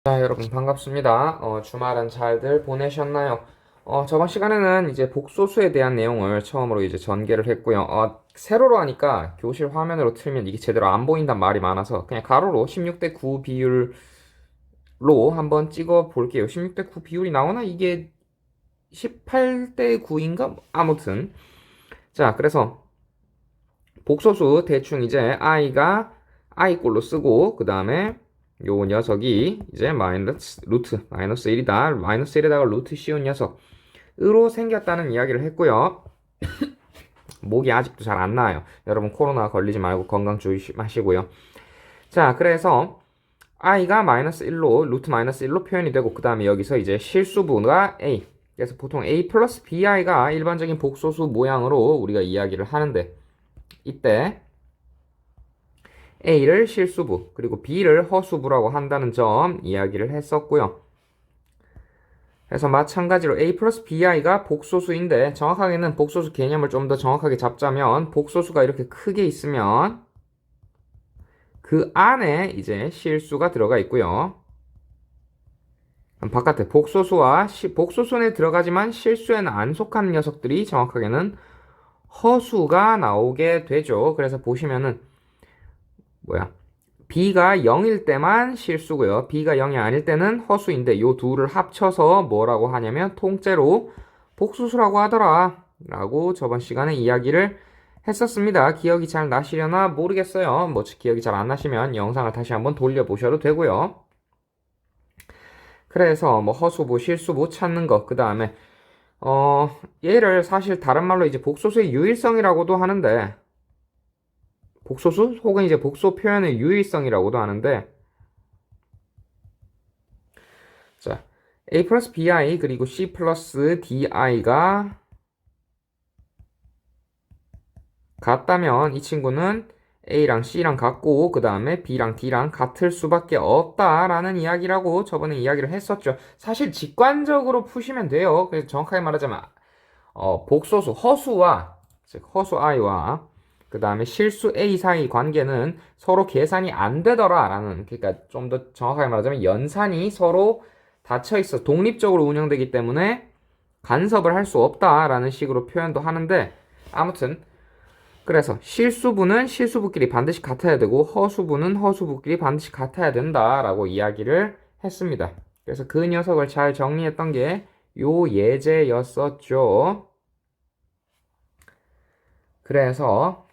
자, 여러분 반갑습니다. 주말은 잘들 보내셨나요? 저번 시간에는 이제 복소수에 대한 내용을 처음으로 이제 전개를 했고요. 세로로 하니까 교실 화면으로 틀면 이게 제대로 안 보인단 말이 많아서 그냥 가로로 16대 9 비율로 한번 찍어 볼게요. 16대 9 비율이 나오나? 이게 18대 9인가? 아무튼. 자, 그래서 복소수 대충 이제 i가 i꼴로 쓰고 그 다음에 요 녀석이 이제 마이너스 1이다. 마이너스 1에다가 루트 씌운 녀석으로 생겼다는 이야기를 했고요. 목이 아직도 잘 안 나아요. 여러분 코로나 걸리지 말고 건강 조심하시고요. 자, 그래서 i가 마이너스 1로 루트 마이너스 1로 표현이 되고 그 다음에 여기서 이제 실수분가 a. 그래서 보통 a 플러스 bi가 일반적인 복소수 모양으로 우리가 이야기를 하는데 이때 A를 실수부, 그리고 B를 허수부라고 한다는 점 이야기를 했었고요. 그래서 마찬가지로 A 플러스 BI가 복소수인데 정확하게는 복소수 개념을 좀 더 정확하게 잡자면 복소수가 이렇게 크게 있으면 그 안에 이제 실수가 들어가 있고요. 바깥에 복소수에 들어가지만 실수에는 안 속하는 녀석들이 정확하게는 허수가 나오게 되죠. 그래서 보시면은 B가 0일 때만 실수고요. B가 0이 아닐 때는 허수인데 요 둘을 합쳐서 뭐라고 하냐면 통째로 복수수라고 하더라 라고 저번 시간에 이야기를 했었습니다. 기억이 잘 나시려나 모르겠어요. 뭐 기억이 잘 안 나시면 영상을 다시 한번 돌려보셔도 되고요. 그래서 뭐 허수부, 실수부 찾는 거, 그 다음에 얘를 사실 다른 말로 이제 복소수의 유일성이라고도 하는데 복소수 혹은 이제 복소 표현의 유일성이라고도 하는데 자, a 플러스 bi 그리고 c 플러스 di가 같다면 이 친구는 a랑 c랑 같고 그 다음에 b랑 d랑 같을 수밖에 없다라는 이야기라고 저번에 이야기를 했었죠. 사실 직관적으로 푸시면 돼요. 그래서 정확하게 말하자면 복소수 허수와 즉 허수 i와 그 다음에 실수 A 사이 관계는 서로 계산이 안 되더라라는, 그러니까 좀 더 정확하게 말하자면 연산이 서로 닫혀 있어 독립적으로 운영되기 때문에 간섭을 할 수 없다라는 식으로 표현도 하는데 아무튼 그래서 실수부는 실수부끼리 반드시 같아야 되고 허수부는 허수부끼리 반드시 같아야 된다라고 이야기를 했습니다. 그래서 그 녀석을 잘 정리했던 게 요 예제였었죠. 그래서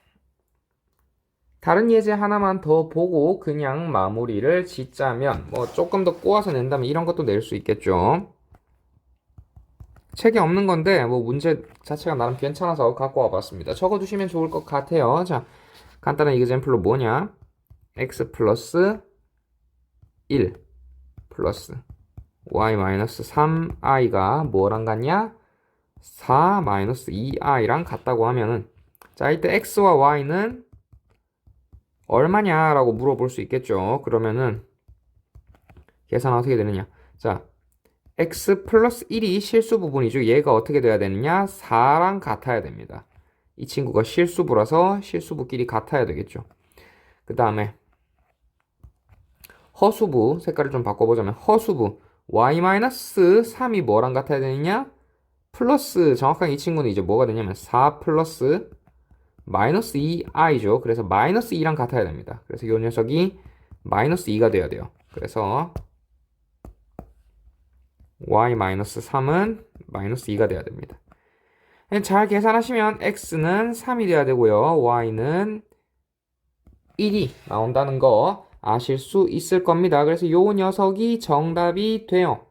다른 예제 하나만 더 보고 그냥 마무리를 짓자면 뭐 조금 더 꼬아서 낸다면 이런 것도 낼 수 있겠죠. 책에 없는 건데 뭐 문제 자체가 나름 괜찮아서 갖고 와봤습니다. 적어두시면 좋을 것 같아요. 자, 간단한 이그젬플로 뭐냐? x 플러스 1 플러스 y 마이너스 3i가 뭐랑 같냐? 4 마이너스 2i랑 같다고 하면은 자, 이때 x와 y는 얼마냐라고 물어볼 수 있겠죠. 그러면은 계산 어떻게 되느냐? 자, x 플러스 1이 실수 부분이죠. 얘가 어떻게 돼야 되느냐? 4랑 같아야 됩니다. 이 친구가 실수부라서 실수부끼리 같아야 되겠죠. 그 다음에 허수부 색깔을 좀 바꿔보자면 허수부 y-3이 뭐랑 같아야 되느냐? 플러스 정확하게 이 친구는 이제 뭐가 되냐면 4 플러스 마이너스 2i죠. 그래서 마이너스 2랑 같아야 됩니다. 그래서 이 녀석이 마이너스 2가 돼야 돼요. 그래서 y-3은 마이너스 2가 돼야 됩니다. 잘 계산하시면 x는 3이 돼야 되고요. y는 1이 나온다는 거 아실 수 있을 겁니다. 그래서 요 녀석이 정답이 돼요.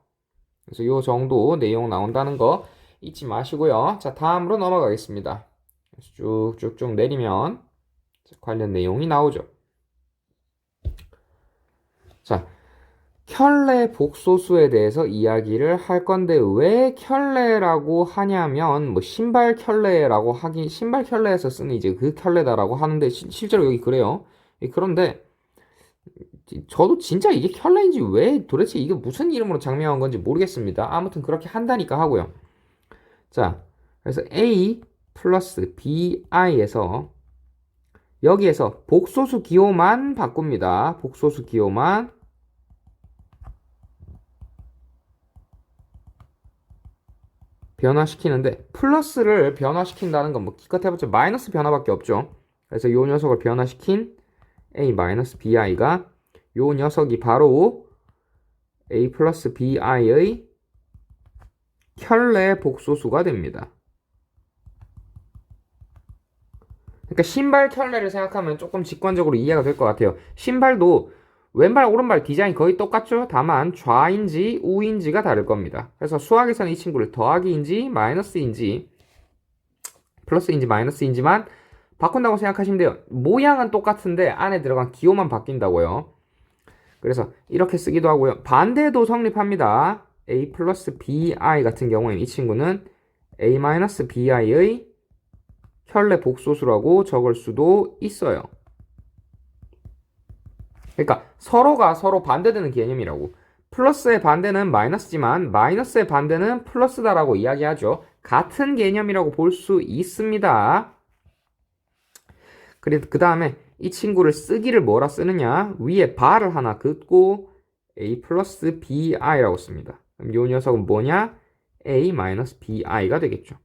그래서 요 정도 내용 나온다는 거 잊지 마시고요. 자, 다음으로 넘어가겠습니다. 쭉쭉쭉 내리면 관련 내용이 나오죠. 자, 켤레 복소수에 대해서 이야기를 할 건데 왜 켤레라고 하냐면 뭐 신발 켤레라고 하긴 신발 켤레에서 쓰는 이제 그 켤레다라고 하는데 실제로 여기 그래요. 그런데 저도 진짜 이게 켤레인지 왜 도대체 이게 무슨 이름으로 장명한 건지 모르겠습니다. 아무튼 그렇게 한다니까 하고요. 자, 그래서 A 플러스 BI에서 여기에서 복소수 기호만 바꿉니다. 복소수 기호만 변화시키는데 플러스를 변화시킨다는 건 뭐 기껏 해봤자 마이너스 변화밖에 없죠. 그래서 요 녀석을 변화시킨 a-bi가 요 녀석이 바로 a 플러스 bi의 켤레 복소수가 됩니다. 그러니까 신발 켤레를 생각하면 조금 직관적으로 이해가 될 것 같아요. 신발도 왼발 오른발 디자인 거의 똑같죠? 다만 좌인지 우인지가 다를 겁니다. 그래서 수학에서는 이 친구를 더하기인지 마이너스인지 플러스인지 마이너스인지만 바꾼다고 생각하시면 돼요. 모양은 똑같은데 안에 들어간 기호만 바뀐다고요. 그래서 이렇게 쓰기도 하고요. 반대도 성립합니다. a 플러스 bi 같은 경우에는 이 친구는 a 마이너스 bi의 켤레 복소수라고 적을 수도 있어요. 그러니까 서로가 서로 반대되는 개념이라고. 플러스의 반대는 마이너스지만 마이너스의 반대는 플러스다라고 이야기하죠. 같은 개념이라고 볼 수 있습니다. 그래서 그 다음에 이 친구를 쓰기를 뭐라 쓰느냐? 위에 바를 하나 긋고 a 플러스 bi라고 씁니다. 그럼 이 녀석은 뭐냐? a 마이너스 bi가 되겠죠.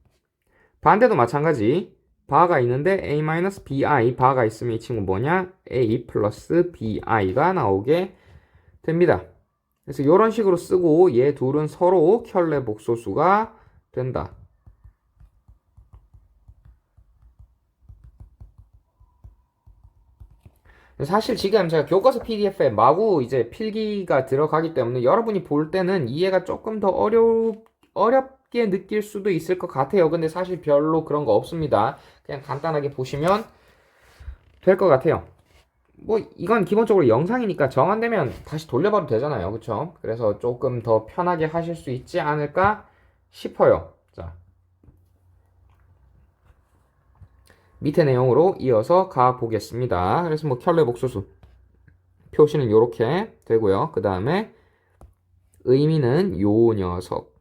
반대도 마찬가지. 바가 있는데 a-bi 바가 있으면 이 친구 뭐냐? a 플러스 bi가 나오게 됩니다. 그래서 이런 식으로 쓰고 얘 둘은 서로 켤레 복소수가 된다. 사실 지금 제가 교과서 PDF에 마구 이제 필기가 들어가기 때문에 여러분이 볼 때는 이해가 조금 더 어렵게 느낄 수도 있을 것 같아요. 근데 사실 별로 그런 거 없습니다. 그냥 간단하게 보시면 될 것 같아요. 뭐 이건 기본적으로 영상이니까 정 안 되면 다시 돌려봐도 되잖아요. 그쵸? 그래서 조금 더 편하게 하실 수 있지 않을까 싶어요. 자, 밑에 내용으로 이어서 가보겠습니다. 그래서 뭐 켤레 복소수 표시는 이렇게 되고요. 그 다음에 의미는 요 녀석,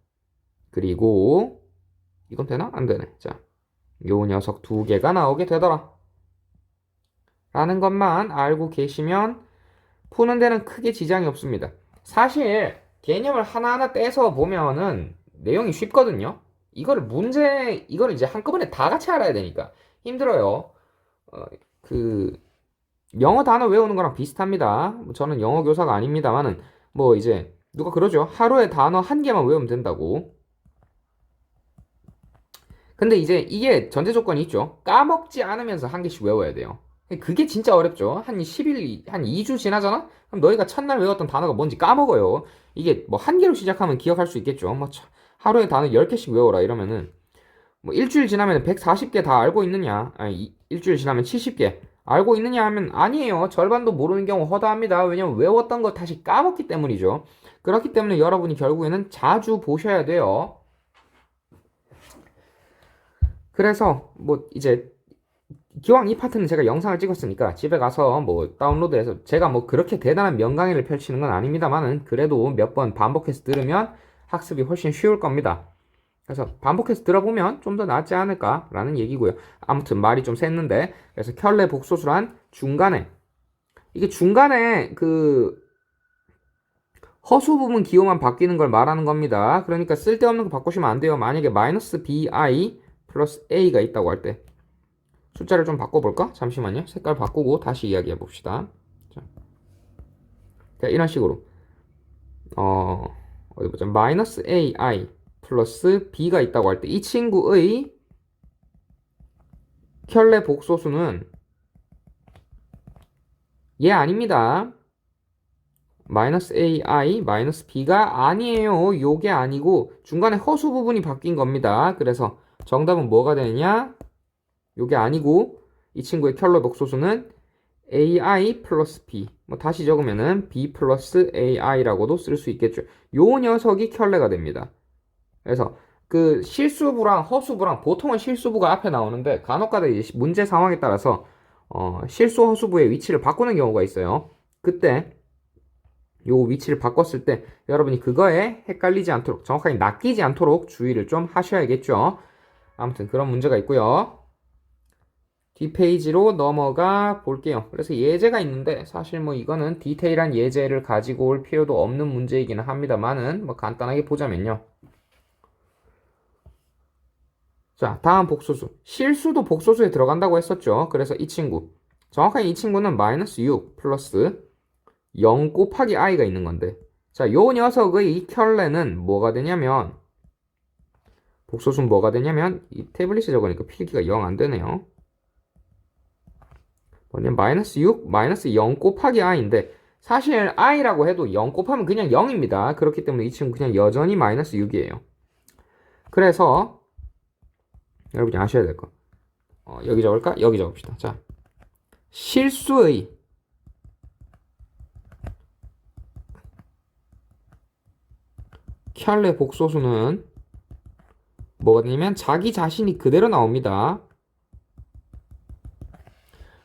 그리고 이건 되나? 안 되네. 자, 요 녀석 두 개가 나오게 되더라 라는 것만 알고 계시면 푸는 데는 크게 지장이 없습니다. 사실 개념을 하나하나 떼서 보면은 내용이 쉽거든요. 이거를 이제 한꺼번에 다 같이 알아야 되니까 힘들어요. 그 영어 단어 외우는 거랑 비슷합니다. 저는 영어 교사가 아닙니다만은 뭐 이제 누가 그러죠. 하루에 단어 한 개만 외우면 된다고. 근데 이제 이게 전제 조건이 있죠. 까먹지 않으면서 한 개씩 외워야 돼요. 그게 진짜 어렵죠. 한 10일, 한 2주 지나잖아? 그럼 너희가 첫날 외웠던 단어가 뭔지 까먹어요. 이게 뭐 한 개로 시작하면 기억할 수 있겠죠. 뭐 하루에 단어 10개씩 외워라 이러면은 뭐 일주일 지나면 140개 다 알고 있느냐? 아니, 일주일 지나면 70개 알고 있느냐 하면 아니에요. 절반도 모르는 경우 허다합니다. 왜냐면 외웠던 거 다시 까먹기 때문이죠. 그렇기 때문에 여러분이 결국에는 자주 보셔야 돼요. 그래서 뭐 이제 기왕 이 파트는 제가 영상을 찍었으니까 집에 가서 뭐 다운로드해서 제가 뭐 그렇게 대단한 명강의를 펼치는 건 아닙니다만은 그래도 몇 번 반복해서 들으면 학습이 훨씬 쉬울 겁니다. 그래서 반복해서 들어보면 좀 더 낫지 않을까라는 얘기고요. 아무튼 말이 좀 샜는데 그래서 켤레 복소수란 이게 중간에 그 허수 부분 기호만 바뀌는 걸 말하는 겁니다. 그러니까 쓸데없는 거 바꾸시면 안 돼요. 만약에 마이너스 bi 플러스 a가 있다고 할 때 숫자를 좀 바꿔볼까? 잠시만요. 색깔 바꾸고 다시 이야기해 봅시다. 자, 이런 식으로 어디 보자. 마이너스 ai 플러스 b가 있다고 할 때 이 친구의 켤레 복소수는 얘 아닙니다. 마이너스 ai 마이너스 b가 아니에요. 요게 아니고 중간에 허수 부분이 바뀐 겁니다. 그래서 정답은 뭐가 되느냐? 요게 아니고 이 친구의 켤레 복소수는 ai 플러스 b 뭐 다시 적으면은 b 플러스 ai라고도 쓸 수 있겠죠. 요 녀석이 켤레가 됩니다. 그래서 그 실수부랑 허수부랑 보통은 실수부가 앞에 나오는데 간혹가다 이제 문제 상황에 따라서 실수 허수부의 위치를 바꾸는 경우가 있어요. 그때 요 위치를 바꿨을 때 여러분이 그거에 헷갈리지 않도록 정확하게 낚이지 않도록 주의를 좀 하셔야겠죠. 아무튼 그런 문제가 있고요. 뒷페이지로 넘어가 볼게요. 그래서 예제가 있는데 사실 뭐 이거는 디테일한 예제를 가지고 올 필요도 없는 문제이기는 합니다만은 뭐 간단하게 보자면요. 자, 다음 복소수. 실수도 복소수에 들어간다고 했었죠. 그래서 이 친구. 정확하게 이 친구는 마이너스 6 플러스 0 곱하기 i가 있는 건데. 자, 요 녀석의 켤레는 뭐가 되냐면, 복소수는 뭐가 되냐면, 이 태블릿에 적으니까 필기가 0 안 되네요. 뭐냐, 마이너스 6, 마이너스 0 곱하기 i인데, 사실 i라고 해도 0 곱하면 그냥 0입니다. 그렇기 때문에 이 친구 그냥 여전히 마이너스 6이에요. 그래서, 여러분이 아셔야 될 거. 여기 적을까? 여기 적읍시다. 자, 실수의 켤레 복소수는 뭐가 되냐면 자기 자신이 그대로 나옵니다.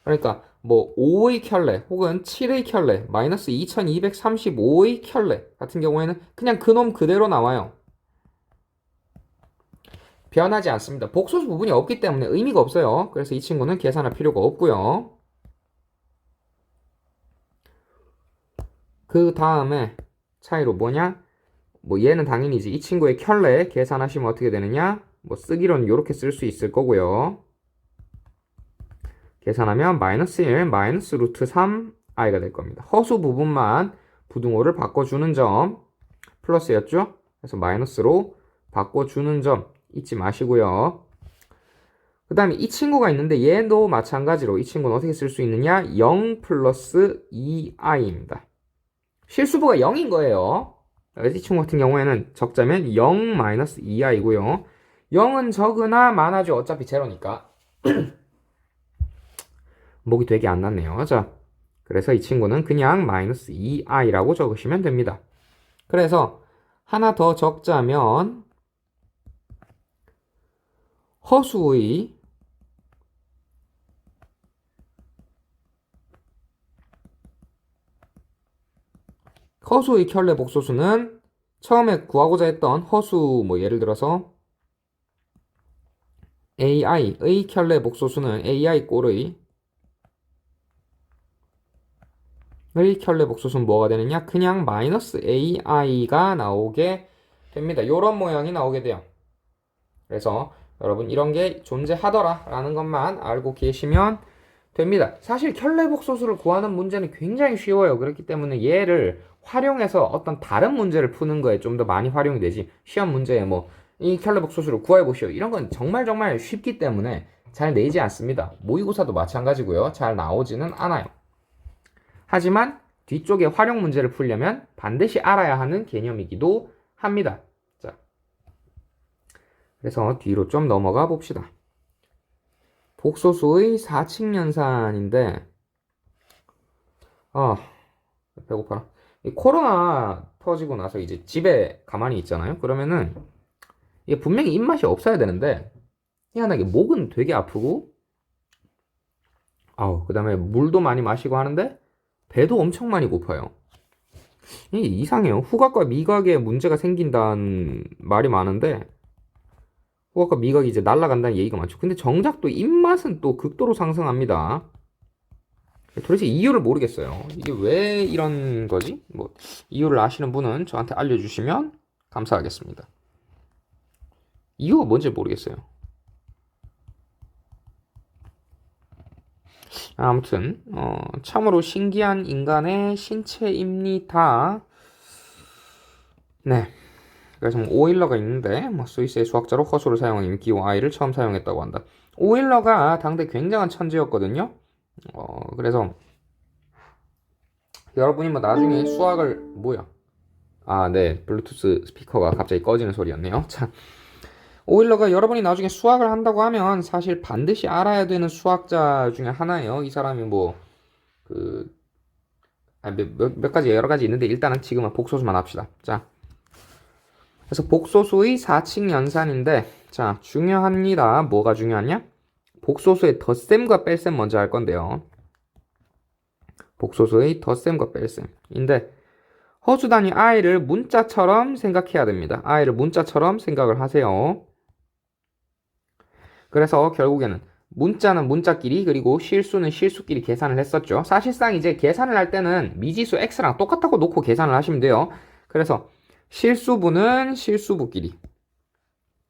그러니까 뭐 5의 켤레 혹은 7의 켤레 마이너스 2235의 켤레 같은 경우에는 그냥 그놈 그대로 나와요. 변하지 않습니다. 복소수 부분이 없기 때문에 의미가 없어요. 그래서 이 친구는 계산할 필요가 없고요. 그 다음에 차이로 뭐냐? 뭐 얘는 당연히 이제 이 친구의 켤레 계산하시면 어떻게 되느냐? 뭐 쓰기로는 이렇게 쓸 수 있을 거고요. 계산하면 마이너스 1, 마이너스 루트 3 i가 될 겁니다. 허수 부분만 부등호를 바꿔주는 점 플러스였죠? 그래서 마이너스로 바꿔주는 점 잊지 마시고요. 그 다음에 이 친구가 있는데 얘도 마찬가지로 이 친구는 어떻게 쓸 수 있느냐? 0 플러스 2i입니다. 실수부가 0인 거예요. 그래서 이 친구 같은 경우에는 적자면 0 마이너스 2i고요. 0은 적으나 많아져. 어차피 제로니까. 목이 되게 안 났네요. 자, 그래서 이 친구는 그냥 마이너스 2i라고 적으시면 됩니다. 그래서 하나 더 적자면 허수의 켤레 복소수는 처음에 구하고자 했던 허수 뭐 예를 들어서 ai의 켤레 복소수는 ai 꼴의 켤레 복소수는 뭐가 되느냐? 그냥 마이너스 ai가 나오게 됩니다. 이런 모양이 나오게 돼요. 그래서 여러분 이런 게 존재하더라 라는 것만 알고 계시면 됩니다. 사실 켤레 복소수를 구하는 문제는 굉장히 쉬워요. 그렇기 때문에 얘를 활용해서 어떤 다른 문제를 푸는 거에 좀 더 많이 활용이 되지, 시험 문제에 뭐 이 켤레 복소수를 구해 보시오 이런 건 정말 쉽기 때문에 잘 내지 않습니다. 모의고사도 마찬가지고요. 잘 나오지는 않아요. 하지만 뒤쪽에 활용 문제를 풀려면 반드시 알아야 하는 개념이기도 합니다. 자, 그래서 뒤로 좀 넘어가 봅시다. 복소수의 4칙 연산인데 배고파라. 이 코로나 터지고 나서 이제 집에 가만히 있잖아요. 그러면은 이게 분명히 입맛이 없어야 되는데 희한하게 목은 되게 아프고 그 다음에 물도 많이 마시고 하는데 배도 엄청 많이 고파요. 이게 이상해요. 후각과 미각에 문제가 생긴다는 말이 많은데 후각과 미각이 이제 날아간다는 얘기가 많죠. 근데 정작 또 입맛은 또 극도로 상승합니다. 도대체 이유를 모르겠어요. 이게 왜 이런 거지? 뭐 이유를 아시는 분은 저한테 알려주시면 감사하겠습니다. 이유가 뭔지 모르겠어요. 아무튼 참으로 신기한 인간의 신체입니다. 네. 그래서 오일러가 있는데 스위스의 수학자로 허수를 사용한 기호 i를 처음 사용했다고 한다. 오일러가 당대 굉장한 천재였거든요. 그래서 여러분이 뭐 나중에 수학을 네, 블루투스 스피커가 갑자기 꺼지는 소리였네요. 자, 오일러가 여러분이 나중에 수학을 한다고 하면 사실 반드시 알아야 되는 수학자 중에 하나예요. 이 사람이 몇 가지 여러 가지 있는데 일단은 지금은 복소수만 합시다. 자, 그래서 복소수의 4칙 연산인데 자, 중요합니다. 뭐가 중요하냐? 복소수의 덧셈과 뺄셈 먼저 할 건데요. 복소수의 덧셈과 뺄셈인데 허수 단위 i를 문자처럼 생각해야 됩니다. i를 문자처럼 생각을 하세요. 그래서 결국에는 문자는 문자끼리 그리고 실수는 실수끼리 계산을 했었죠. 사실상 이제 계산을 할 때는 미지수 x랑 똑같다고 놓고 계산을 하시면 돼요. 그래서 실수부는 실수부끼리,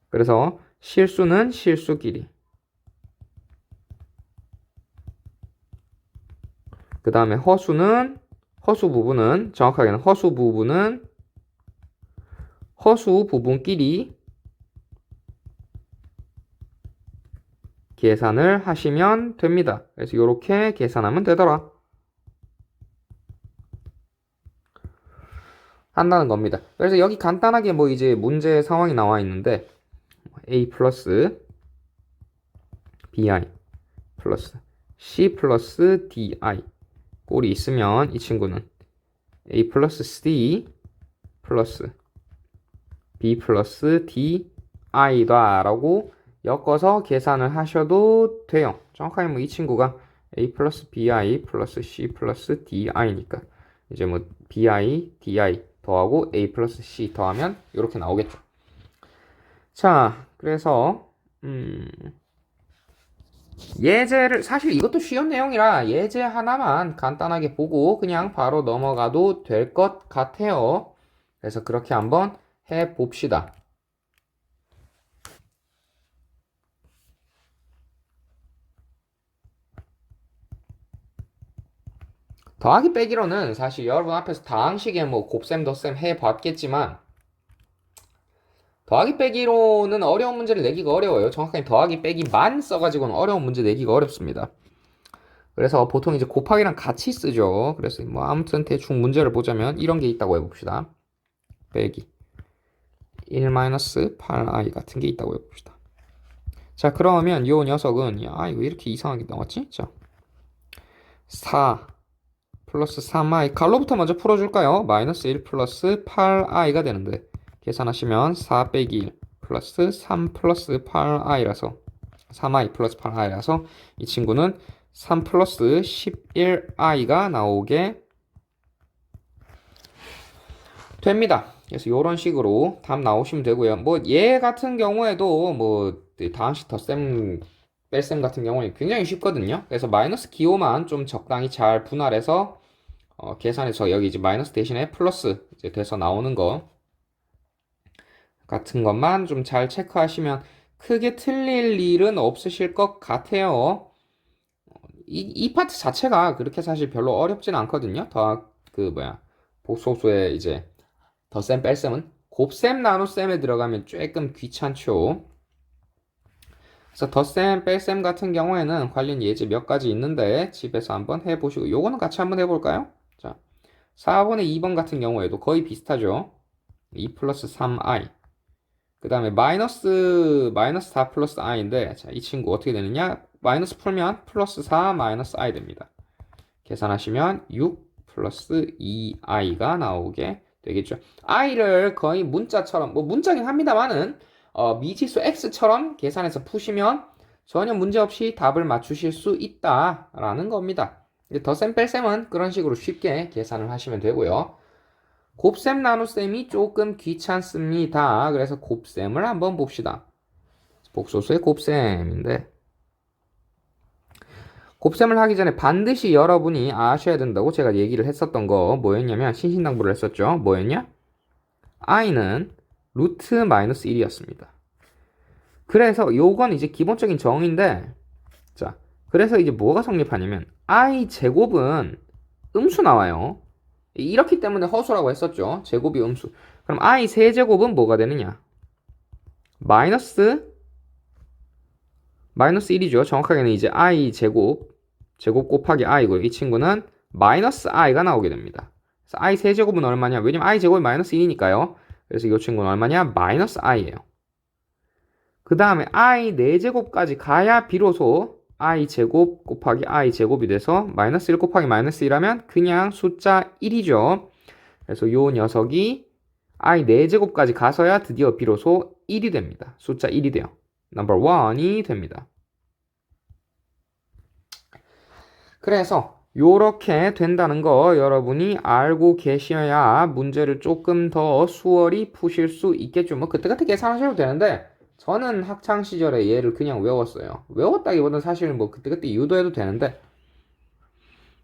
그래서 실수는 실수끼리. 그 다음에 허수 부분은 정확하게는 허수 부분끼리 계산을 하시면 됩니다. 그래서 이렇게 계산하면 되더라. 한다는 겁니다. 그래서 여기 간단하게 뭐 이제 문제 상황이 나와 있는데 a 플러스 bi 플러스 c 플러스 di 꼴이 있으면 이 친구는 a 플러스 c 플러스 b 플러스 di다 라고 엮어서 계산을 하셔도 돼요. 정확하게 뭐 이 친구가 a 플러스 bi 플러스 c 플러스 di니까 이제 뭐 bi, di 더하고 a 플러스 c 더하면 이렇게 나오겠죠. 자, 그래서 예제를 사실 이것도 쉬운 내용이라 예제 하나만 간단하게 보고 그냥 바로 넘어가도 될 것 같아요. 그래서 그렇게 한번 해봅시다. 더하기 빼기로는 사실 여러분 앞에서 다항식에 뭐 곱셈 덧셈 해봤겠지만 더하기 빼기로는 어려운 문제를 내기가 어려워요. 정확하게 더하기 빼기만 써가지고는 어려운 문제 내기가 어렵습니다. 그래서 보통 이제 곱하기랑 같이 쓰죠. 그래서 뭐 아무튼 대충 문제를 보자면 이런 게 있다고 해봅시다. 빼기 1-8i 같은 게 있다고 해봅시다. 자, 그러면 요 녀석은 야 이거 이렇게 이상하게 나왔지? 자, 4 플러스 3i 갈로부터 먼저 풀어줄까요? 마이너스 1 플러스 8i가 되는데 계산하시면 4 빼기 1 플러스 3 플러스 8i라서 3i 플러스 8i라서 이 친구는 3 플러스 11i가 나오게 됩니다. 그래서 이런 식으로 답 나오시면 되고요. 뭐 얘 같은 경우에도 뭐 다항식 덧셈 뺄셈 같은 경우는 굉장히 쉽거든요. 그래서 마이너스 기호만 좀 적당히 잘 분할해서 계산해서 여기 이제 마이너스 대신에 플러스 이제 돼서 나오는 거 같은 것만 좀 잘 체크하시면 크게 틀릴 일은 없으실 것 같아요. 이 파트 자체가 그렇게 사실 별로 어렵진 않거든요. 복소수의 이제 덧셈 뺄셈은 곱셈 나눗셈에 들어가면 조금 귀찮죠. 그래서 덧셈 뺄셈 같은 경우에는 관련 예제 몇 가지 있는데 집에서 한번 해보시고 요거는 같이 한번 해볼까요? 자, 4번에 2번 같은 경우에도 거의 비슷하죠. 2 플러스 3i 그 다음에 마이너스 4 플러스 i인데 자, 이 친구 어떻게 되느냐? 마이너스 풀면 플러스 4 마이너스 i 됩니다. 계산하시면 6 플러스 2i가 나오게 되겠죠. i를 거의 문자처럼 뭐 문자긴 합니다만은 미지수 x처럼 계산해서 푸시면 전혀 문제없이 답을 맞추실 수 있다라는 겁니다. 덧셈 뺄셈은 그런 식으로 쉽게 계산을 하시면 되고요. 곱셈 나눗셈이 조금 귀찮습니다. 그래서 곱셈을 한번 봅시다. 복소수의 곱셈인데 곱셈을 하기 전에 반드시 여러분이 아셔야 된다고 제가 얘기를 했었던 거 뭐였냐면 신신당부를 했었죠. 뭐였냐? i는 루트 마이너스 1이었습니다. 그래서 요건 이제 기본적인 정의인데 자, 그래서 이제 뭐가 성립하냐면 i 제곱은 음수 나와요. 이렇기 때문에 허수라고 했었죠. 제곱이 음수. 그럼 i 세제곱은 뭐가 되느냐? 마이너스 1이죠. 정확하게는 이제 i 제곱 곱하기 i고요. 이 친구는 마이너스 i가 나오게 됩니다. 그래서 i 세제곱은 얼마냐? 왜냐면 i 제곱이 마이너스 1이니까요. 그래서 이 친구는 얼마냐? 마이너스 i예요. 그 다음에 i 4제곱까지 가야 비로소 i 제곱 곱하기 i 제곱이 돼서 마이너스 1 곱하기 마이너스 1하면 그냥 숫자 1이죠. 그래서 요 녀석이 i 4제곱까지 가서야 드디어 비로소 1이 됩니다. 숫자 1이 돼요. 넘버 1이 됩니다. 그래서 요렇게 된다는 거 여러분이 알고 계셔야 문제를 조금 더 수월히 푸실 수 있겠죠. 뭐 그때그때 계산하셔도 되는데 저는 학창 시절에 얘를 그냥 외웠어요. 외웠다기보다는 사실 뭐 그때그때 유도해도 되는데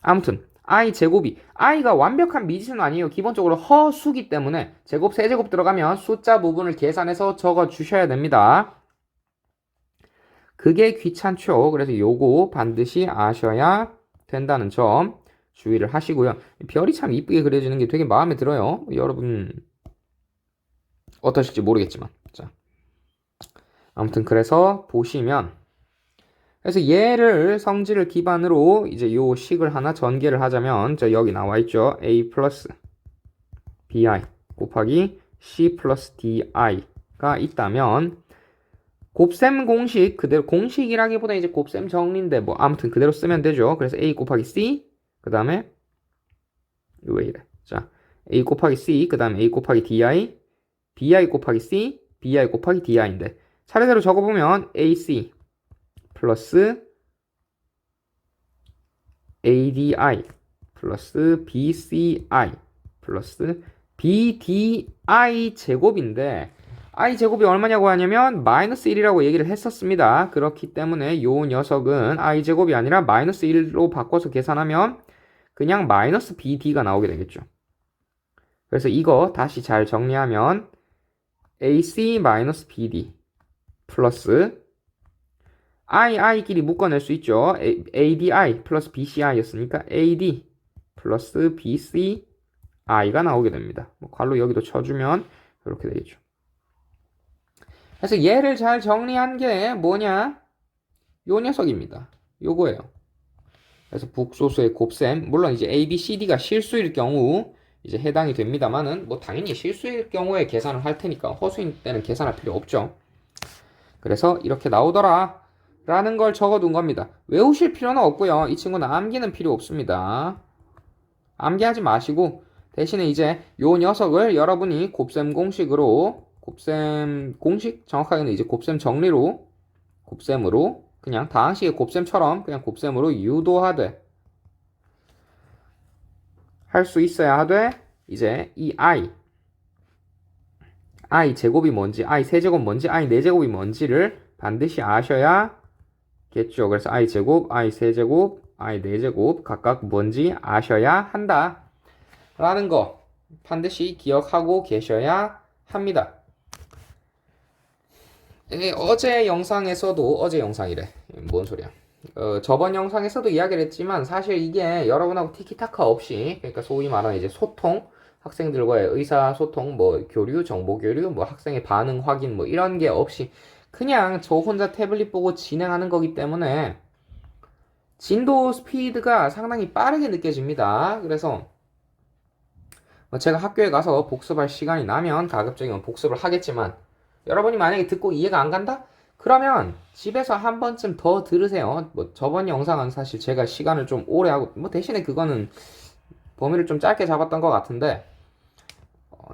아무튼 i 제곱이 i가 완벽한 미지수는 아니에요. 기본적으로 허수기 때문에 제곱 세제곱 들어가면 숫자 부분을 계산해서 적어 주셔야 됩니다. 그게 귀찮죠. 그래서 요거 반드시 아셔야 된다는 점 주의를 하시고요. 별이 참 이쁘게 그려지는 게 되게 마음에 들어요. 여러분 어떠실지 모르겠지만. 자, 아무튼 그래서 보시면 그래서 얘를 성질을 기반으로 이제 요 식을 하나 전개를 하자면 저 여기 나와 있죠. a 플러스 bi 곱하기 c 플러스 di가 있다면 곱셈 공식 그대로 공식이라기보다 이제 곱셈 정리인데 뭐 아무튼 그대로 쓰면 되죠. 그래서 a 곱하기 c 그 다음에 왜 이래? 자, a 곱하기 c 그 다음에 a 곱하기 di bi 곱하기 c bi 곱하기 di인데 차례대로 적어보면 ac 플러스 adi 플러스 bci 플러스 bdi 제곱인데 i 제곱이 얼마냐고 하냐면 마이너스 1이라고 얘기를 했었습니다. 그렇기 때문에 요 녀석은 i 제곱이 아니라 마이너스 1로 바꿔서 계산하면 그냥 마이너스 bd가 나오게 되겠죠. 그래서 이거 다시 잘 정리하면 ac 마이너스 bd 플러스 i끼리 묶어낼 수 있죠. adi 플러스 bci였으니까 ad 플러스 bci가 나오게 됩니다. 뭐 괄호 여기도 쳐주면 이렇게 되겠죠. 그래서 얘를 잘 정리한 게 뭐냐? 요 녀석입니다. 요거예요. 그래서 북소수의 곱셈, 물론 이제 a, b, c, d가 실수일 경우 이제 해당이 됩니다만은 뭐 당연히 실수일 경우에 계산을 할 테니까 허수인 때는 계산할 필요 없죠. 그래서 이렇게 나오더라 라는 걸 적어둔 겁니다. 외우실 필요는 없고요. 이 친구는 암기는 필요 없습니다. 암기하지 마시고 대신에 이제 요 녀석을 여러분이 곱셈 공식으로 곱셈 공식 정확하게는 이제 곱셈 정리로 곱셈으로 그냥 다항식의 곱셈처럼 그냥 곱셈으로 유도하되 할 수 있어야 하되 이제 이 i 제곱이 뭔지 i 세제곱 뭔지 i 네제곱이 뭔지를 반드시 아셔야겠죠. 그래서 i 제곱, i 세제곱, i 네제곱 각각 뭔지 아셔야 한다 라는 거 반드시 기억하고 계셔야 합니다. 어제 영상에서도 어제 영상이래 뭔 소리야 저번 영상에서도 이야기를 했지만 사실 이게 여러분하고 티키타카 없이 그러니까 소위 말하는 이제 소통 학생들과의 의사소통 뭐 교류 정보 교류 뭐 학생의 반응 확인 뭐 이런 게 없이 그냥 저 혼자 태블릿 보고 진행하는 거기 때문에 진도 스피드가 상당히 빠르게 느껴집니다. 그래서 제가 학교에 가서 복습할 시간이 나면 가급적이면 복습을 하겠지만 여러분이 만약에 듣고 이해가 안 간다? 그러면 집에서 한 번쯤 더 들으세요. 뭐 저번 영상은 사실 제가 시간을 좀 오래 하고 뭐 대신에 그거는 범위를 좀 짧게 잡았던 것 같은데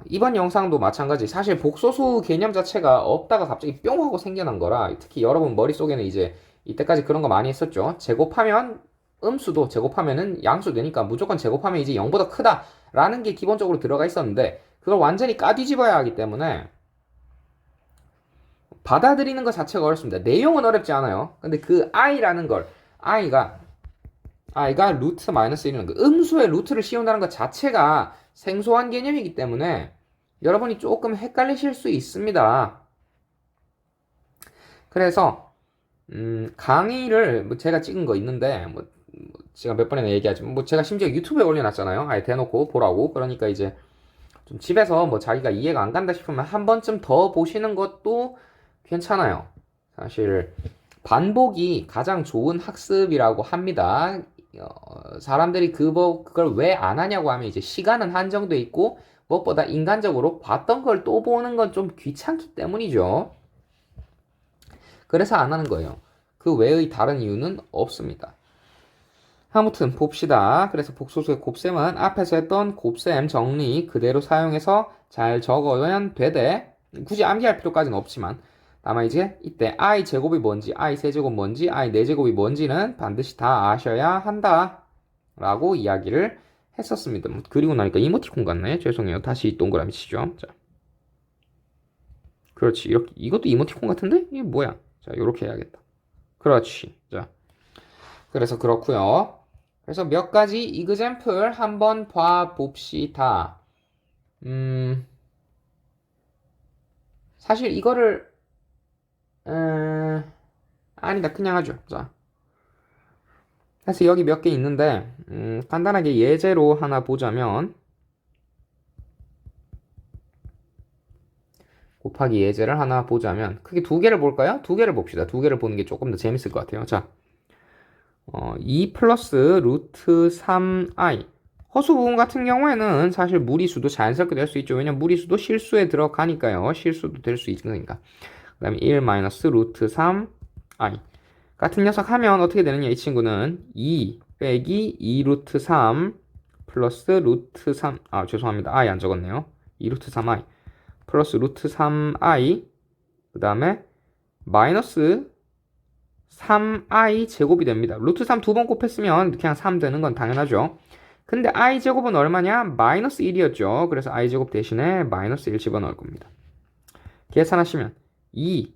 이번 영상도 마찬가지. 사실 복소수 개념 자체가 없다가 갑자기 뿅 하고 생겨난 거라 특히 여러분 머릿속에는 이제 이때까지 그런 거 많이 했었죠. 제곱하면 음수도 제곱하면은 양수 되니까 무조건 제곱하면 이제 0보다 크다라는 게 기본적으로 들어가 있었는데 그걸 완전히 까뒤집어야 하기 때문에 받아들이는 것 자체가 어렵습니다. 내용은 어렵지 않아요. 근데 그 i라는 걸 i가 루트 마이너스 1이라는 그 음수의 루트를 씌운다는 것 자체가 생소한 개념이기 때문에 여러분이 조금 헷갈리실 수 있습니다. 그래서 강의를 뭐 제가 찍은 거 있는데 뭐 제가 몇 번이나 얘기하지만 뭐 제가 심지어 유튜브에 올려놨잖아요. 아예 대놓고 보라고. 그러니까 이제 좀 집에서 뭐 자기가 이해가 안 간다 싶으면 한 번쯤 더 보시는 것도 괜찮아요. 사실 반복이 가장 좋은 학습이라고 합니다. 사람들이 그걸 왜 안 하냐고 하면 이제 시간은 한정돼 있고 무엇보다 인간적으로 봤던 걸 또 보는 건 좀 귀찮기 때문이죠. 그래서 안 하는 거예요. 그 외의 다른 이유는 없습니다. 아무튼 봅시다. 그래서 복소수의 곱셈은 앞에서 했던 곱셈 정리 그대로 사용해서 잘 적으면 되되 굳이 암기할 필요까지는 없지만 다만 이제 이때 i 제곱이 뭔지 i 세제곱 뭔지 i 네제곱이 뭔지는 반드시 다 아셔야 한다 라고 이야기를 했었습니다. 그리고 나니까 이모티콘 같네. 죄송해요. 다시 동그라미 치죠. 자, 그렇지. 이렇게 이것도 이모티콘 같은데? 이게 뭐야? 자, 요렇게 해야겠다. 그렇지. 자, 그래서 그렇고요. 그래서 몇 가지 이그젬플 한번 봐봅시다. 사실 이거를 아니다. 그냥 하죠. 자. 그래서 여기 몇 개 있는데, 간단하게 예제로 하나 보자면, 곱하기 예제를 하나 보자면, 크게 두 개를 볼까요? 두 개를 봅시다. 두 개를 보는 게 조금 더 재밌을 것 같아요. 자, 2 플러스 루트 3i. 허수 부분 같은 경우에는 사실 무리수도 자연스럽게 될 수 있죠. 왜냐면 무리수도 실수에 들어가니까요. 실수도 될 수 있으니까. 그 다음에 1 마이너스 루트 3i. 같은 녀석 하면 어떻게 되느냐. 이 친구는 2 빼기 2 루트 3 플러스 루트 3, 죄송합니다. i 안 적었네요. 2 루트 3i 플러스 루트 3i 그 다음에 마이너스 3i 제곱이 됩니다. 루트 3 두 번 곱했으면 그냥 3 되는 건 당연하죠. 근데 i 제곱은 얼마냐? 마이너스 1이었죠. 그래서 i 제곱 대신에 마이너스 1 집어넣을 겁니다. 계산하시면 2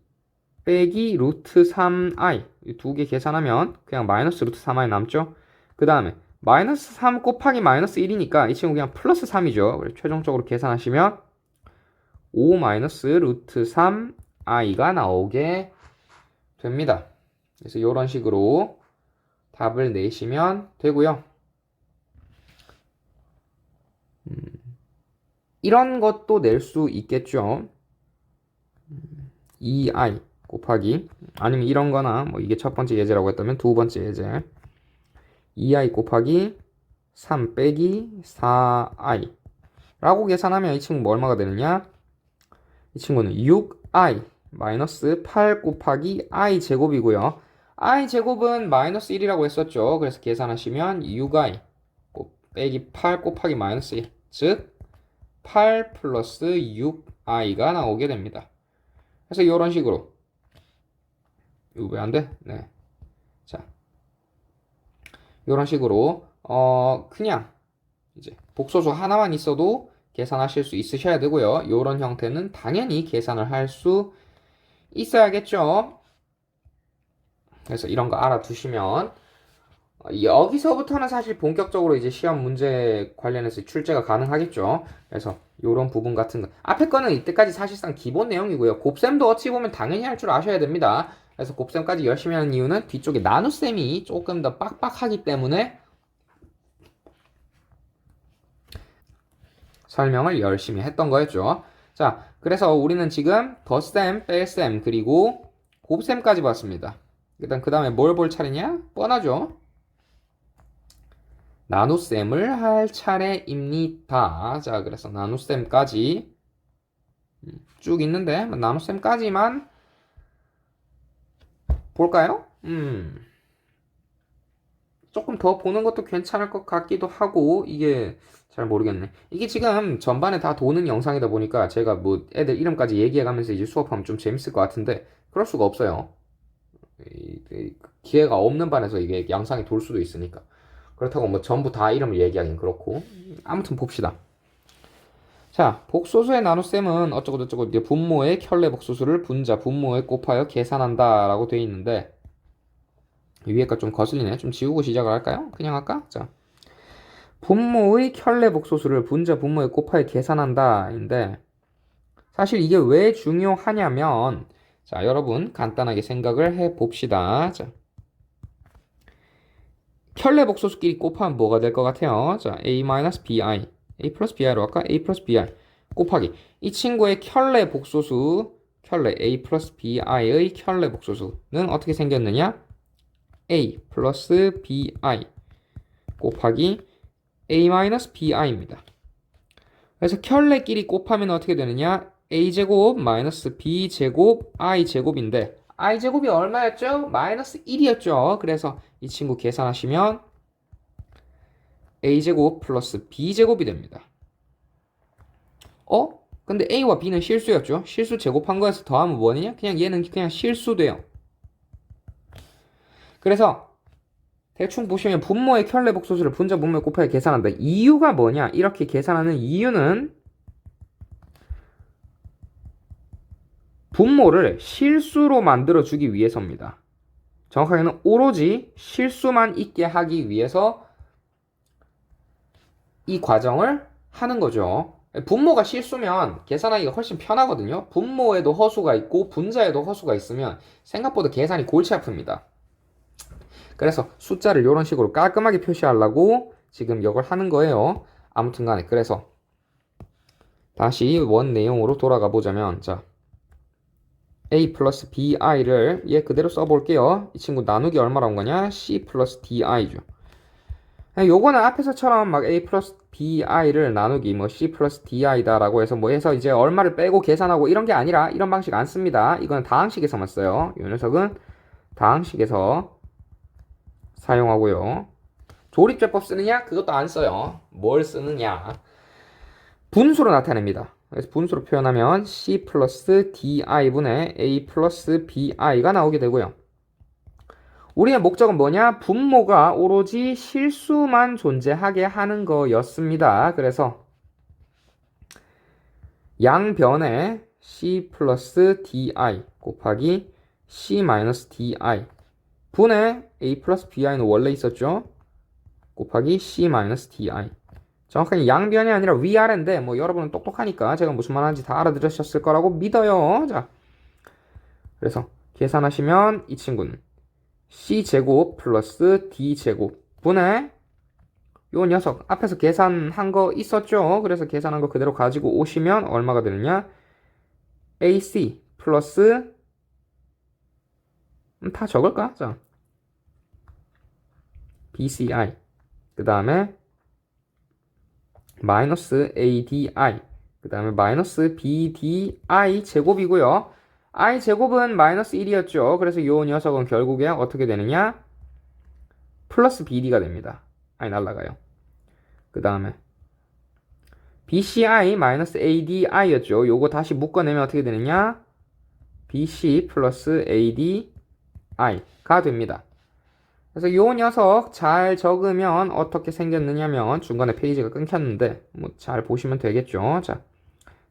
빼기 루트 3i 두 개 계산하면 그냥 마이너스 루트 3i 남죠. 그 다음에 마이너스 3 곱하기 마이너스 1이니까 이 친구 그냥 플러스 3이죠. 그래서 최종적으로 계산하시면 5 마이너스 루트 3i가 나오게 됩니다. 그래서 이런 식으로 답을 내시면 되고요. 이런 것도 낼 수 있겠죠. 2i 곱하기 아니면 이런 거나 뭐 이게 첫 번째 예제라고 했다면 두 번째 예제 2i 곱하기 3 빼기 4i 라고 계산하면 이 친구 뭐 얼마가 되느냐? 이 친구는 6i 마이너스 8 곱하기 i 제곱이고요. i 제곱은 마이너스 1이라고 했었죠. 그래서 계산하시면 6i 빼기 8 곱하기 마이너스 1, 즉 8 플러스 6i가 나오게 됩니다. 그래서 이런 식으로 이거 왜 안 돼? 네. 자, 이런 식으로 그냥 이제 복소수 하나만 있어도 계산하실 수 있으셔야 되고요. 이런 형태는 당연히 계산을 할 수 있어야겠죠. 그래서 이런 거 알아두시면 여기서부터는 사실 본격적으로 이제 시험 문제 관련해서 출제가 가능하겠죠. 그래서 이런 부분 같은 거 앞에 거는 이때까지 사실상 기본 내용이고요. 곱셈도 어찌 보면 당연히 할 줄 아셔야 됩니다. 그래서 곱셈까지 열심히 하는 이유는 뒤쪽에 나눗셈이 조금 더 빡빡하기 때문에 설명을 열심히 했던 거였죠. 자, 그래서 우리는 지금 덧셈, 뺄셈, 그리고 곱셈까지 봤습니다. 일단 그 다음에 뭘 볼 차례냐? 뻔하죠. 나눗셈을 할 차례입니다. 자, 그래서 나눗셈까지 쭉 있는데 나눗셈까지만 볼까요? 조금 더 보는 것도 괜찮을 것 같기도 하고 이게 잘 모르겠네. 이게 지금 전반에 다 도는 영상이다 보니까 제가 뭐 애들 이름까지 얘기해가면서 이제 수업하면 좀 재밌을 것 같은데 그럴 수가 없어요. 기회가 없는 반에서 이게 영상이 돌 수도 있으니까. 그렇다고 뭐 전부 다 이름을 얘기하긴 그렇고. 아무튼 봅시다. 자, 복소수의 나눗셈은 어쩌고저쩌고 이제 분모의 켤레 복소수를 분자 분모에 곱하여 계산한다 라고 되어 있는데 위에 거 좀 거슬리네. 좀 지우고 시작을 할까요? 그냥 할까? 자, 분모의 켤레 복소수를 분자 분모에 곱하여 계산한다 인데 사실 이게 왜 중요하냐면 자, 여러분 간단하게 생각을 해 봅시다. 자, 켤레 복소수끼리 곱하면 뭐가 될 것 같아요? 자, a-bi, a 플러스 bi로 할까? a 플러스 bi 곱하기 이 친구의 켤레 복소수, 켤레 a 플러스 bi의 켤레 복소수는 어떻게 생겼느냐? a 플러스 bi 곱하기 a 마이너스 bi입니다. 그래서 켤레끼리 곱하면 어떻게 되느냐? a제곱 마이너스 b제곱 i제곱인데 i제곱이 얼마였죠? 마이너스 1이었죠. 그래서 이 친구 계산하시면 a제곱 플러스 b제곱이 됩니다. 근데 a와 b는 실수였죠. 실수 제곱한 거에서 더하면 뭐냐? 그냥 얘는 그냥 실수돼요. 그래서 대충 보시면 분모의 켤레 복소수를 분자 분모에 곱하여 계산한다. 이유가 뭐냐? 이렇게 계산하는 이유는 분모를 실수로 만들어주기 위해서입니다. 정확하게는 오로지 실수만 있게 하기 위해서 이 과정을 하는 거죠. 분모가 실수면 계산하기가 훨씬 편하거든요. 분모에도 허수가 있고 분자에도 허수가 있으면 생각보다 계산이 골치 아픕니다. 그래서 숫자를 이런 식으로 깔끔하게 표시하려고 지금 이걸 하는 거예요. 아무튼 간에 그래서 다시 원 내용으로 돌아가 보자면 자 a 플러스 bi를 얘 그대로 써볼게요. 이 친구 나누기 얼마라는 거냐? c 플러스 di죠. 요거는 앞에서처럼 막 a 플러스 bi를 나누기 뭐 c 플러스 di다라고 해서 뭐 해서 이제 얼마를 빼고 계산하고 이런 게 아니라 이런 방식 안 씁니다. 이거는 다항식에서만 써요. 이 녀석은 다항식에서 사용하고요. 조립제법 쓰느냐? 그것도 안 써요. 뭘 쓰느냐? 분수로 나타냅니다. 그래서 분수로 표현하면 c 플러스 di분의 a 플러스 bi가 나오게 되고요. 우리의 목적은 뭐냐? 분모가 오로지 실수만 존재하게 하는 거였습니다. 그래서 양변에 c 플러스 di 곱하기 c 마이너스 di 분의 a 플러스 bi는 원래 있었죠? 곱하기 c 마이너스 di 정확하게 양변이 아니라 위아래인데 뭐 여러분은 똑똑하니까 제가 무슨 말 하는지 다 알아들으셨을 거라고 믿어요. 자, 그래서 계산하시면 이 친구는 c제곱 플러스 d제곱 분의 요 녀석 앞에서 계산한 거 있었죠? 그래서 계산한 거 그대로 가지고 오시면 얼마가 되느냐? ac 플러스 다 적을까? 자, bci 그 다음에 마이너스 adi 그 다음에 마이너스 bdi 제곱이고요. i 제곱은 마이너스 1이었죠. 그래서 이 녀석은 결국에 어떻게 되느냐? 플러스 bd가 됩니다. i 날라가요. 그 다음에 bci 마이너스 adi였죠. 요거 다시 묶어내면 어떻게 되느냐? bc 플러스 adi가 됩니다. 그래서 요 녀석 잘 적으면 어떻게 생겼느냐면 중간에 페이지가 끊겼는데 뭐 잘 보시면 되겠죠. 자,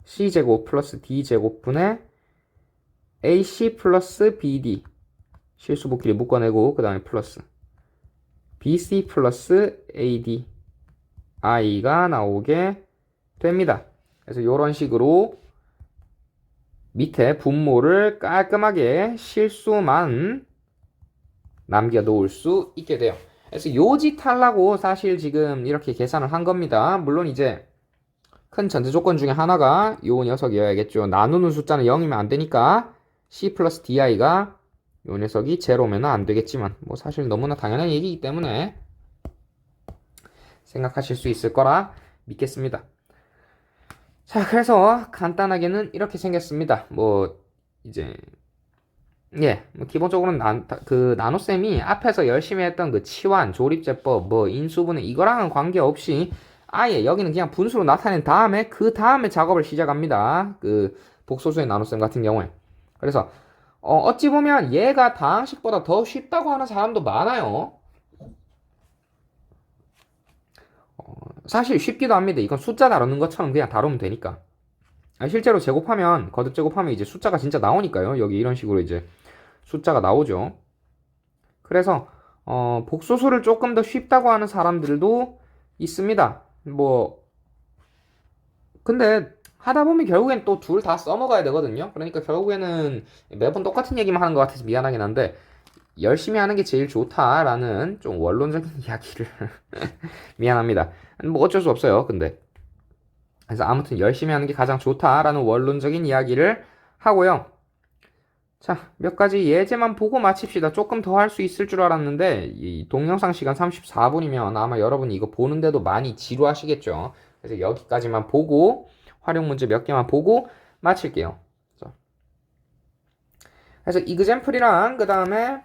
c제곱 플러스 d제곱분의 ac 플러스 bd 실수복끼리 묶어내고 그 다음에 플러스 bc 플러스 ad i가 나오게 됩니다. 그래서 이런 식으로 밑에 분모를 깔끔하게 실수만 남겨 놓을 수 있게 돼요. 그래서 요짓 하려고 사실 지금 이렇게 계산을 한 겁니다. 물론 이제 큰 전제 조건 중에 하나가 요 녀석이어야겠죠. 나누는 숫자는 0이면 안 되니까 c 플러스 di가 요 녀석이 제로면 안 되겠지만 뭐 사실 너무나 당연한 얘기이기 때문에 생각하실 수 있을 거라 믿겠습니다. 자, 그래서 간단하게는 이렇게 생겼습니다. 뭐 이제 뭐 기본적으로는 나노쌤이 앞에서 열심히 했던 그 치환, 조립제법, 뭐 인수분해 이거랑은 관계없이 아예 여기는 그냥 분수로 나타낸 다음에 그 다음에 작업을 시작합니다. 그 복소수의 나노쌤 같은 경우에. 그래서 어찌 보면 얘가 다항식보다 더 쉽다고 하는 사람도 많아요. 사실 쉽기도 합니다. 이건 숫자 다루는 것처럼 그냥 다루면 되니까. 실제로 제곱하면 거듭 제곱하면 이제 숫자가 진짜 나오니까요. 여기 이런 식으로 이제 숫자가 나오죠. 그래서 복소수를 조금 더 쉽다고 하는 사람들도 있습니다. 뭐 근데 하다 보면 결국엔 또 둘 다 써먹어야 되거든요. 그러니까 결국에는 매번 똑같은 얘기만 하는 것 같아서 미안하긴 한데 열심히 하는 게 제일 좋다라는 좀 원론적인 이야기를 미안합니다. 뭐 어쩔 수 없어요. 근데 그래서 아무튼 열심히 하는 게 가장 좋다라는 원론적인 이야기를 하고요. 자, 몇 가지 예제만 보고 마칩시다. 조금 더 할 수 있을 줄 알았는데 이 동영상 시간 34분이면 아마 여러분이 이거 보는데도 많이 지루하시겠죠. 그래서 여기까지만 보고 활용 문제 몇 개만 보고 마칠게요. 자. 그래서 이그젬플이랑 그 다음에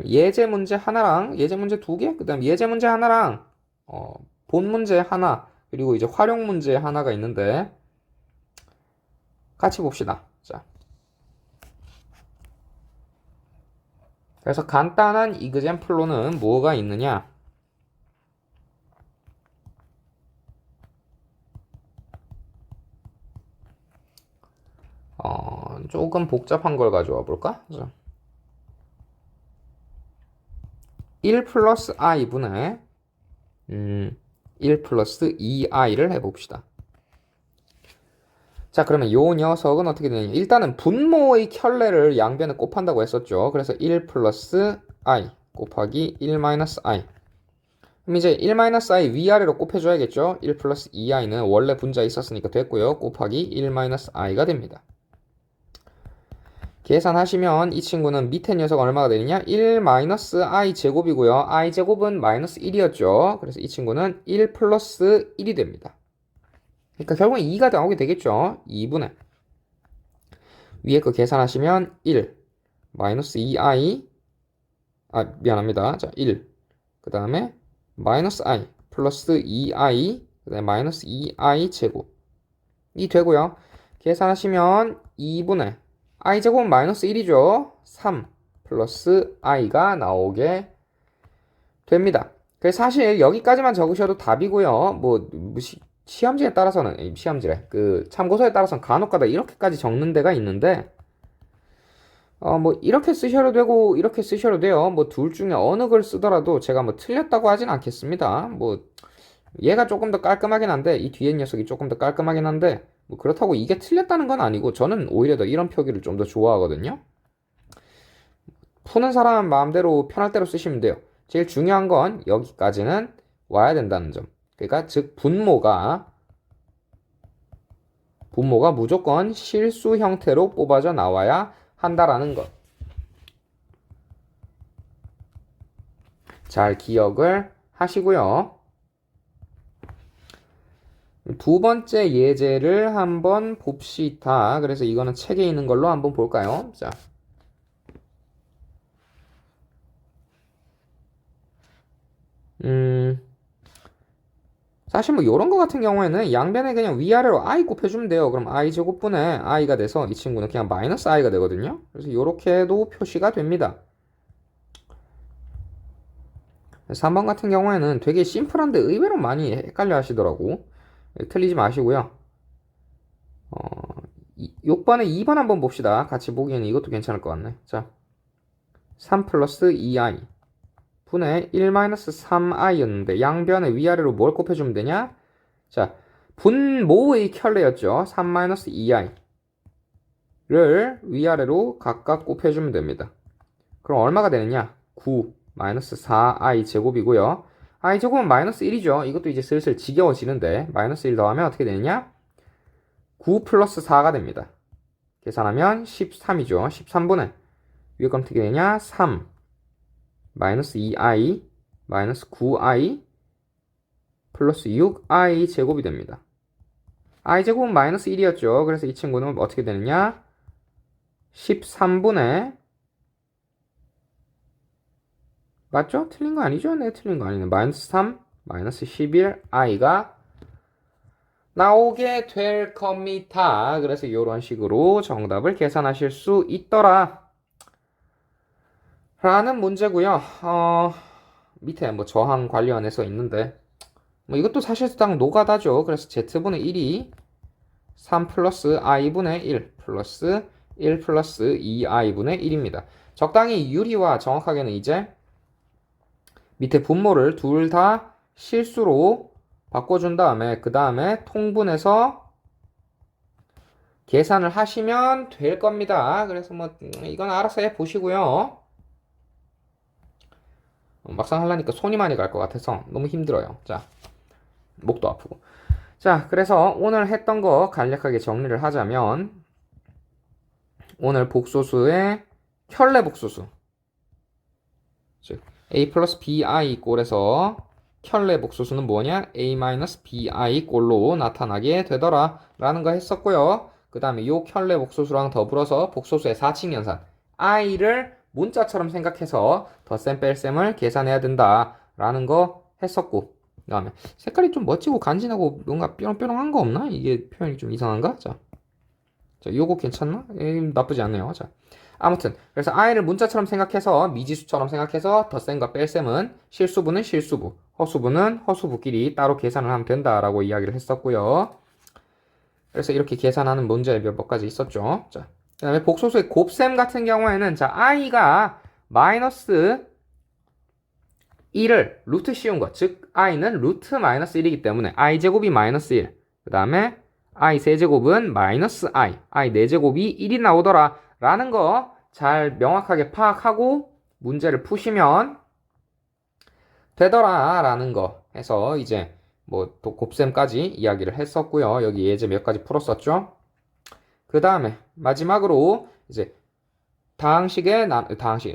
예제 문제 하나랑 예제 문제 두 개, 그 다음 예제 문제 하나랑 본 문제 하나, 그리고 이제 활용 문제 하나가 있는데 같이 봅시다. 자. 그래서 간단한 이그젬플로는 뭐가 있느냐? 조금 복잡한 걸 가져와 볼까? 자. 1 플러스 i분의 1 플러스 2i를 해봅시다. 자, 그러면 요 녀석은 어떻게 되느냐. 일단은 분모의 켤레를 양변에 곱한다고 했었죠. 그래서 1 플러스 i 곱하기 1 마이너스 i. 그럼 이제 1 마이너스 i 위아래로 곱해줘야겠죠. 1 플러스 2i는 원래 분자에 있었으니까 됐고요. 곱하기 1 마이너스 i가 됩니다. 계산하시면 이 친구는 밑에 녀석 얼마가 되느냐? 1 마이너스 i 제곱이고요. i 제곱은 마이너스 1이었죠. 그래서 이 친구는 1 플러스 1이 됩니다. 그러니까 결국엔 2가 나오게 되겠죠. 2분의 위에 거 계산하시면 1 마이너스 2i 미안합니다. 자, 1 그 다음에 마이너스 i 플러스 2i 그 다음에 마이너스 2i 제곱 이 되고요. 계산하시면 2분의 i 제곱은 마이너스 1이죠. 3 플러스 i가 나오게 됩니다. 그래서 사실 여기까지만 적으셔도 답이고요. 뭐 시험지에 따라서는 시험지래 그 참고서에 따라서는 간혹가다 이렇게까지 적는 데가 있는데 뭐 이렇게 쓰셔도 되고 이렇게 쓰셔도 돼요. 뭐 둘 중에 어느 걸 쓰더라도 제가 뭐 틀렸다고 하진 않겠습니다. 뭐 얘가 조금 더 깔끔하긴 한데 이 뒤에 녀석이 조금 더 깔끔하긴 한데 뭐 그렇다고 이게 틀렸다는 건 아니고 저는 오히려 더 이런 표기를 좀 더 좋아하거든요. 푸는 사람 마음대로 편할 대로 쓰시면 돼요. 제일 중요한 건 여기까지는 와야 된다는 점. 그러니까 즉 분모가 무조건 실수 형태로 뽑아져 나와야 한다라는 것. 잘 기억을 하시고요. 두 번째 예제를 한번 봅시다. 그래서 이거는 책에 있는 걸로 한번 볼까요? 자. 사실 뭐 요런 거 같은 경우에는 양변에 그냥 위아래로 i 곱해주면 돼요. 그럼 i 제곱분의 i가 돼서 이 친구는 그냥 마이너스 i가 되거든요. 그래서 요렇게도 표시가 됩니다. 3번 같은 경우에는 되게 심플한데 의외로 많이 헷갈려 하시더라고. 틀리지 마시고요. 6번에 2번 한번 봅시다. 같이 보기에는 이것도 괜찮을 것 같네. 자, 3 플러스 2i 분의 1 마이너스 3i였는데 양변에 위아래로 뭘 곱해주면 되냐? 자, 분모의 켤레였죠. 3 마이너스 2i를 위아래로 각각 곱해주면 됩니다. 그럼 얼마가 되느냐? 9 마이너스 4i 제곱이고요. i 제곱은 마이너스 1이죠. 이것도 이제 슬슬 지겨워지는데 마이너스 1 더하면 어떻게 되느냐? 9 플러스 4가 됩니다. 계산하면 13이죠. 13분의 위에 건 어떻게 되냐? 3 마이너스 2i 마이너스 9i 플러스 6i 제곱이 됩니다. i 제곱은 마이너스 1이었죠. 그래서 이 친구는 어떻게 되느냐? 13분의 맞죠? 틀린 거 아니죠? 네, 틀린 거 아니네. 마이너스 3 마이너스 11i가 나오게 될 겁니다. 그래서 이런 식으로 정답을 계산하실 수 있더라 라는 문제고요. 밑에 뭐 저항 관련해서 있는데 뭐 이것도 사실상 노가다죠. 그래서 z분의 1이 3 플러스 i분의 1 플러스 1 플러스 2i분의 1입니다. 적당히 유리와 정확하게는 이제 밑에 분모를 둘 다 실수로 바꿔준 다음에 그 다음에 통분해서 계산을 하시면 될 겁니다. 그래서 뭐 이건 알아서 해보시고요. 막상 하려니까 손이 많이 갈 것 같아서 너무 힘들어요. 자, 목도 아프고. 자, 그래서 오늘 했던 거 간략하게 정리를 하자면 오늘 복소수의 켤레 복소수 즉 a 플러스 bi 꼴에서 켤레 복소수는 뭐냐? a 마이너스 bi 꼴로 나타나게 되더라 라는 거 했었고요. 그 다음에 요 켤레 복소수랑 더불어서 복소수의 4칙 연산 i를 문자처럼 생각해서 덧셈 뺄셈을 계산해야 된다 라는 거 했었고 그 다음에 색깔이 좀 멋지고 간지나고 뭔가 뾰롱뾰롱한 거 없나? 이게 표현이 좀 이상한가? 자, 요거 괜찮나? 나쁘지 않네요. 자, 아무튼 그래서 i를 문자처럼 생각해서 미지수처럼 생각해서 덧셈과 뺄셈은 실수분은 실수부, 허수분은 허수부끼리 따로 계산을 하면 된다라고 이야기를 했었고요. 그래서 이렇게 계산하는 문제 몇 가지 있었죠. 자, 그 다음에 복소수의 곱셈 같은 경우에는 자 i가 마이너스 1을 루트 씌운 것, 즉 i는 루트 마이너스 1이기 때문에 i 제곱이 마이너스 1, 그 다음에 i 세제곱은 마이너스 i 4제곱이 1이 나오더라 라는 거 잘 명확하게 파악하고 문제를 푸시면 되더라 라는 거 해서 이제 뭐 또 곱셈까지 이야기를 했었고요. 여기 예제 몇 가지 풀었었죠. 그 다음에 마지막으로 이제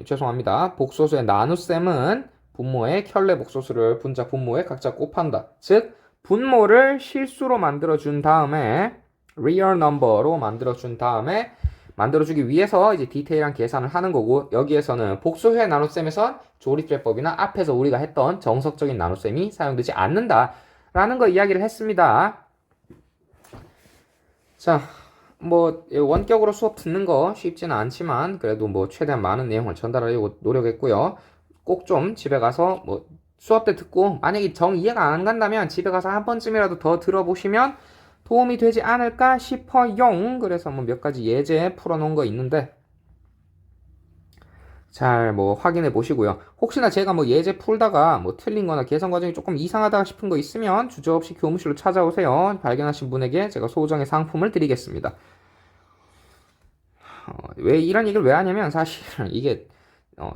죄송합니다. 복소수의 나눗셈은 분모의 켤레 복소수를 분자 분모에 각자 곱한다. 즉 분모를 실수로 만들어준 다음에 real number로 만들어준 다음에 만들어주기 위해서 이제 디테일한 계산을 하는 거고, 여기에서는 복소수의 나눗셈에선 조립제법이나 앞에서 우리가 했던 정석적인 나눗셈이 사용되지 않는다라는 거 이야기를 했습니다. 자, 뭐 원격으로 수업 듣는 거 쉽지는 않지만 그래도 뭐 최대한 많은 내용을 전달하려고 노력했고요. 꼭 좀 집에 가서 뭐 수업 때 듣고 만약에 정 이해가 안 간다면 집에 가서 한 번쯤이라도 더 들어보시면 도움이 되지 않을까 싶어요. 그래서 뭐 몇 가지 예제 풀어놓은 거 있는데 잘 뭐 확인해 보시고요. 혹시나 제가 뭐 예제 풀다가 뭐 틀린 거나 계산 과정이 조금 이상하다 싶은 거 있으면 주저없이 교무실로 찾아오세요. 발견하신 분에게 제가 소정의 상품을 드리겠습니다. 왜 이런 얘기를 왜 하냐면 사실 이게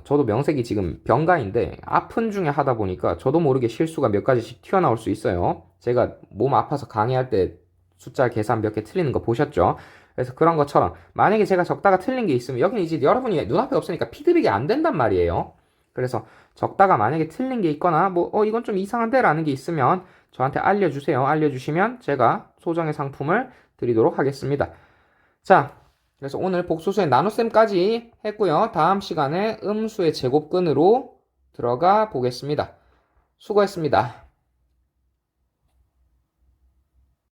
저도 명색이 지금 병가인데 아픈 중에 하다 보니까 저도 모르게 실수가 몇 가지씩 튀어나올 수 있어요. 제가 몸 아파서 강의할 때 숫자 계산 몇 개 틀리는 거 보셨죠? 그래서 그런 것처럼 만약에 제가 적다가 틀린 게 있으면 여기는 이제 여러분이 눈앞에 없으니까 피드백이 안 된단 말이에요. 그래서 적다가 만약에 틀린 게 있거나 뭐 이건 좀 이상한데 라는 게 있으면 저한테 알려주세요. 알려주시면 제가 소정의 상품을 드리도록 하겠습니다. 자, 그래서 오늘 복소수의 나눗셈까지 했고요. 다음 시간에 음수의 제곱근으로 들어가 보겠습니다. 수고했습니다.